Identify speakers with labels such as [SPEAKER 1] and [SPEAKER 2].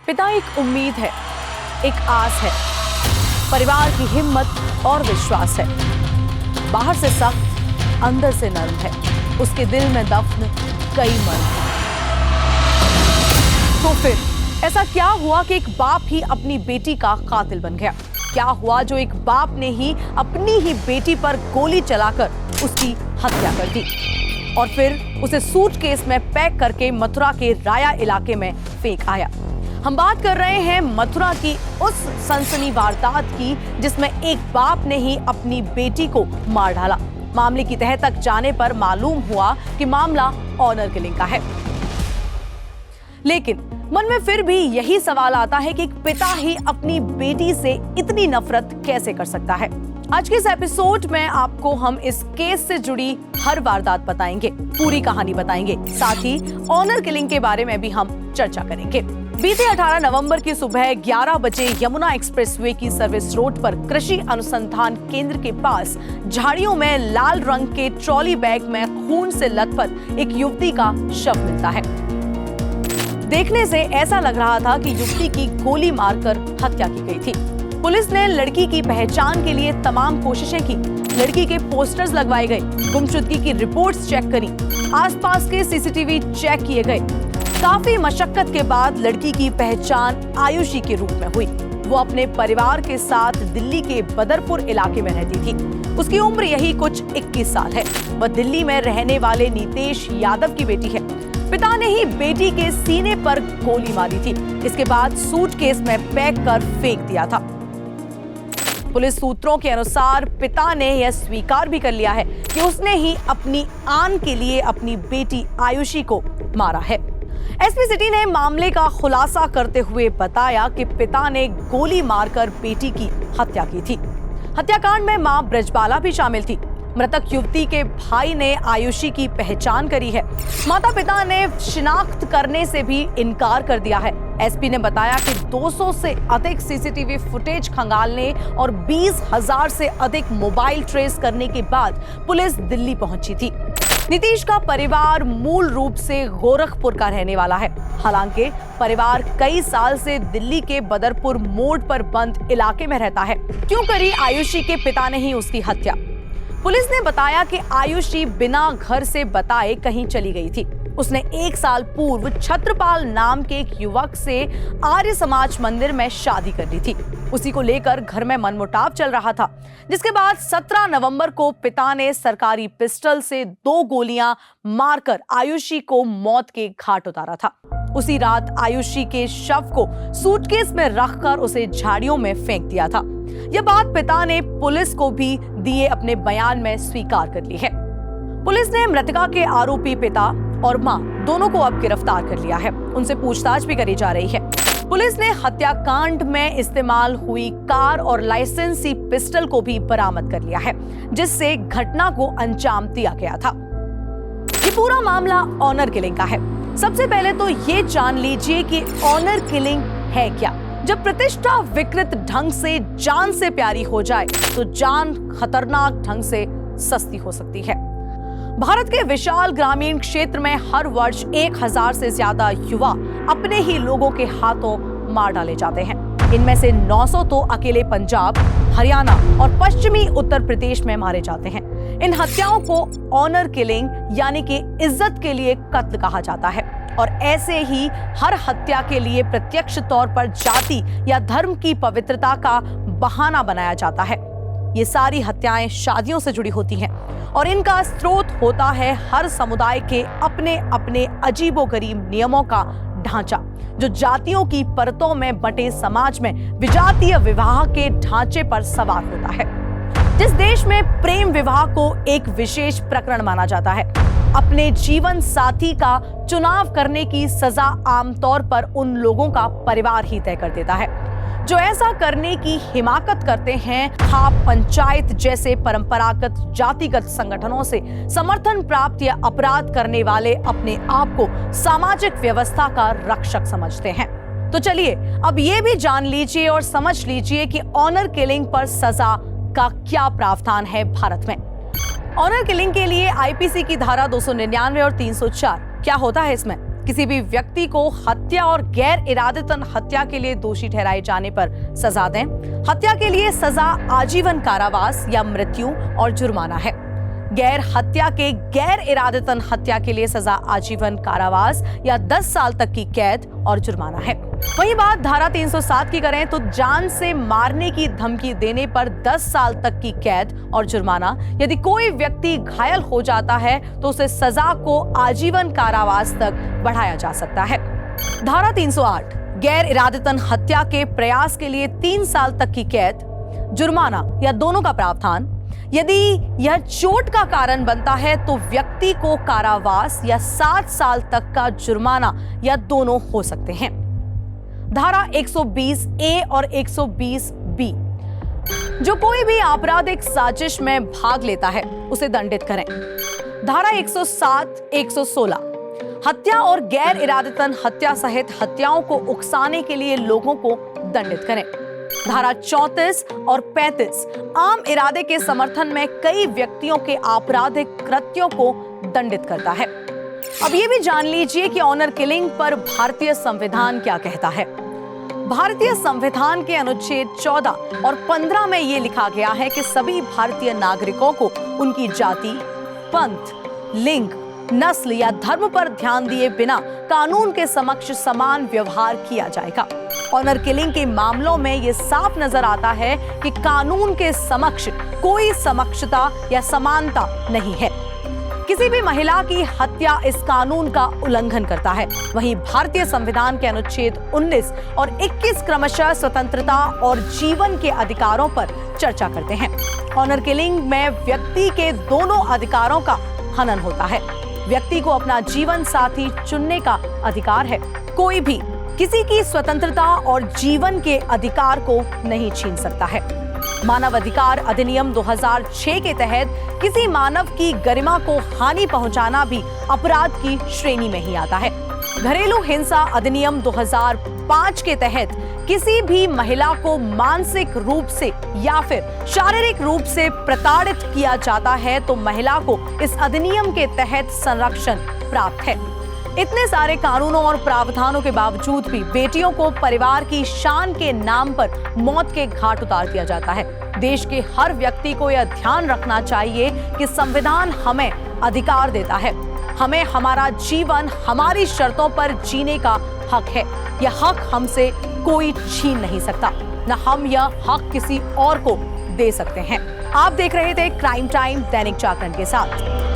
[SPEAKER 1] पिता एक उम्मीद है, एक आस है, परिवार की हिम्मत और विश्वास है। बाहर से सख्त, अंदर से नरम है। उसके दिल में दफ्न कई मर्द हैं। तो फिर ऐसा क्या हुआ कि एक बाप ही अपनी बेटी का कातिल बन गया? क्या हुआ जो एक बाप ने ही अपनी ही बेटी पर गोली चलाकर उसकी हत्या कर दी और फिर उसे सूटकेस में पैक करके मथुरा के राया इलाके में फेंक आया? हम बात कर रहे हैं मथुरा की उस सनसनी वारदात की जिसमें एक बाप ने ही अपनी बेटी को मार डाला। मामले की तह तक जाने पर मालूम हुआ कि मामला ऑनर किलिंग का है। लेकिन मन में फिर भी यही सवाल आता है कि एक पिता ही अपनी बेटी से इतनी नफरत कैसे कर सकता है? आज के इस एपिसोड में आपको हम इस केस से जुड़ी हर वारदात बताएंगे, पूरी कहानी बताएंगे, साथ ही ऑनर किलिंग के बारे में भी हम चर्चा करेंगे। बीते 18 नवंबर की सुबह 11 बजे यमुना एक्सप्रेसवे की सर्विस रोड पर कृषि अनुसंधान केंद्र के पास झाड़ियों में लाल रंग के ट्रॉली बैग में खून से लथपथ एक युवती का शव मिलता है। देखने से ऐसा लग रहा था कि युवती की गोली मारकर हत्या की गई थी। पुलिस ने लड़की की पहचान के लिए तमाम कोशिशें की। लड़की के पोस्टर्स लगवाए गए, गुमशुदगी की रिपोर्ट्स चेक करी, आसपास के सीसीटीवी चेक किए गए। काफी मशक्कत के बाद लड़की की पहचान आयुषी के रूप में हुई। वो अपने परिवार के साथ दिल्ली के बदरपुर इलाके में रहती थी। उसकी उम्र यही कुछ 21 साल है। वह दिल्ली में रहने वाले नीतेश यादव की बेटी है। पिता ने ही बेटी के सीने पर गोली मारी थी। इसके बाद सूटकेस में पैक कर फेंक दिया था। पुलिस सूत्रों के अनुसार पिता ने यह स्वीकार भी कर लिया है कि उसने ही अपनी आन के लिए अपनी बेटी आयुषी को मारा है। एसपी सिटी ने मामले का खुलासा करते हुए बताया कि पिता ने गोली मारकर बेटी की हत्या की थी। हत्याकांड में मां ब्रजबाला भी शामिल थी। मृतक युवती के भाई ने आयुषी की पहचान करी है। माता पिता ने शिनाख्त करने से भी इनकार कर दिया है। एसपी ने बताया कि 200 से अधिक सीसीटीवी फुटेज खंगालने और 20,000 से अधिक मोबाइल ट्रेस करने के बाद पुलिस दिल्ली पहुंची थी। नीतीश का परिवार मूल रूप से गोरखपुर का रहने वाला है। हालांकि परिवार कई साल से दिल्ली के बदरपुर मोड़ पर बंद इलाके में रहता है। क्यों करी आयुषी के पिता ने ही उसकी हत्या? पुलिस ने बताया कि आयुषी बिना घर से बताए कहीं चली गई थी। उसने 1 साल पूर्व छत्रपाल नाम के एक युवक से आर्य समाज मंदिर में शादी कर ली थी। उसी को लेकर घर में मनमुटाव चल रहा था, जिसके बाद 17 नवंबर को पिता ने सरकारी पिस्टल से 2 गोलियां मारकर आयुषी को मौत के घाट उतारा था। उसी रात आयुषी के शव को सूटकेस में रखकर उसे झाड़ियों में फेंक दिया था। यह बात पिता ने पुलिस को भी दिए अपने बयान में स्वीकार कर ली है। पुलिस ने मृतका के आरोपी पिता और मां दोनों को अब गिरफ्तार कर लिया है। उनसे पूछताछ भी करी जा रही है। पुलिस ने हत्याकांड में इस्तेमाल हुई कार और लाइसेंसी पिस्टल को भी बरामद कर लिया है, जिससे घटना को अंजाम दिया गया था। ये पूरा मामला ऑनर किलिंग का है। सबसे पहले तो ये जान लीजिए कि ऑनर किलिंग है क्या। जब प्रतिष्ठा विकृत ढंग से जान से प्यारी हो जाए तो जान खतरनाक ढंग से सस्ती हो सकती है। भारत के विशाल ग्रामीण क्षेत्र में हर वर्ष 1000 से ज्यादा युवा अपने ही लोगों के हाथों मार डाले जाते हैं। इनमें से 900 तो अकेले पंजाब, हरियाणा और पश्चिमी उत्तर प्रदेश में मारे जाते हैं। इन हत्याओं को ऑनर किलिंग यानी कि इज्जत के लिए कत्ल कहा जाता है और ऐसे ही हर हत्या के लिए प्रत्यक्ष तौर पर जाति या धर्म की पवित्रता का बहाना बनाया जाता है। ये सारी हत्याएं शादियों से जुड़ी होती हैं और इनका स्रोत होता है हर समुदाय के अपने अपने अजीबोगरीब नियमों का ढांचा, जो जातियों की परतों में बंटे समाज में विजातीय विवाह के ढांचे पर सवार होता है। जिस देश में प्रेम विवाह को एक विशेष प्रकरण माना जाता है, अपने जीवन साथी का चुनाव करने की सजा आमतौर पर उन लोगों का परिवार ही तय कर देता है जो ऐसा करने की हिमाकत करते हैं। खाप पंचायत जैसे परंपरागत जातिगत संगठनों से समर्थन प्राप्त या अपराध करने वाले अपने आप को सामाजिक व्यवस्था का रक्षक समझते हैं। तो चलिए अब ये भी जान लीजिए और समझ लीजिए कि ऑनर किलिंग पर सजा का क्या प्रावधान है भारत में। ऑनर किलिंग के लिए आईपीसी की धारा 299 और 304 क्या होता है इसमें? किसी भी व्यक्ति को हत्या और गैर इरादतन हत्या के लिए दोषी ठहराए जाने पर सजा दें। हत्या के लिए सजा आजीवन कारावास या मृत्यु और जुर्माना है। गैर हत्या के गैर इरादतन हत्या के लिए सजा आजीवन कारावास या 10 साल तक की कैद और जुर्माना है। वही बात धारा 307 की करें तो जान से मारने की धमकी देने पर 10 साल तक की कैद और जुर्माना। यदि कोई व्यक्ति घायल हो जाता है तो उसे सजा को आजीवन कारावास तक बढ़ाया जा सकता है। धारा 308 गैर इरादतन हत्या के प्रयास के लिए 3 साल तक की कैद, जुर्माना या दोनों का प्रावधान। यदि यह चोट का कारण बनता है तो व्यक्ति को कारावास या 7 साल तक का जुर्माना या दोनों हो सकते हैं। धारा 120 ए और 120 बी, जो कोई भी आपराधिक साजिश में भाग लेता है उसे दंडित करें। धारा 107 116 हत्या और गैर इरादतन हत्या सहित हत्याओं को उकसाने के लिए लोगों को दंडित करें। धारा 34 और 35 आम इरादे के समर्थन में कई व्यक्तियों के आपराधिक कृत्यों को दंडित करता है। अब ये भी जान लीजिए कि ऑनर किलिंग पर भारतीय संविधान क्या कहता है। भारतीय संविधान के अनुच्छेद 14 और 15 में ये लिखा गया है कि सभी भारतीय नागरिकों को उनकी जाति, पंथ, लिंग, नस्ल या धर्म पर ध्यान दिए बिना कानून के समक्ष समान व्यवहार किया जाएगा। ऑनर किलिंग के मामलों में यह साफ नजर आता है कि कानून के समक्ष कोई समक्षता या समानता नहीं है। किसी भी महिला की हत्या इस कानून का उल्लंघन करता है। वहीं भारतीय संविधान के अनुच्छेद 19 और 21 क्रमशः स्वतंत्रता और जीवन के अधिकारों पर चर्चा करते हैं। ऑनर किलिंग में व्यक्ति के दोनों अधिकारों का हनन होता है। व्यक्ति को अपना जीवन साथी चुनने का अधिकार है। कोई भी किसी की स्वतंत्रता और जीवन के अधिकार को नहीं छीन सकता है। मानव अधिकार अधिनियम 2006 के तहत किसी मानव की गरिमा को हानि पहुंचाना भी अपराध की श्रेणी में ही आता है। घरेलू हिंसा अधिनियम 2005 के तहत किसी भी महिला को मानसिक रूप से या फिर शारीरिक रूप से प्रताड़ित किया जाता है तो महिला को इस अधिनियम के तहत संरक्षण प्राप्त है। इतने सारे कानूनों और प्रावधानों के बावजूद भी बेटियों को परिवार की शान के नाम पर मौत के घाट उतार दिया जाता है। देश के हर व्यक्ति को यह ध्यान रखना चाहिए कि संविधान हमें अधिकार देता है। हमें हमारा जीवन हमारी शर्तों पर जीने का हक है। यह हक हमसे कोई छीन नहीं सकता, न हम यह हक किसी और को दे सकते हैं। आप देख रहे थे क्राइम टाइम दैनिक जागरण के साथ।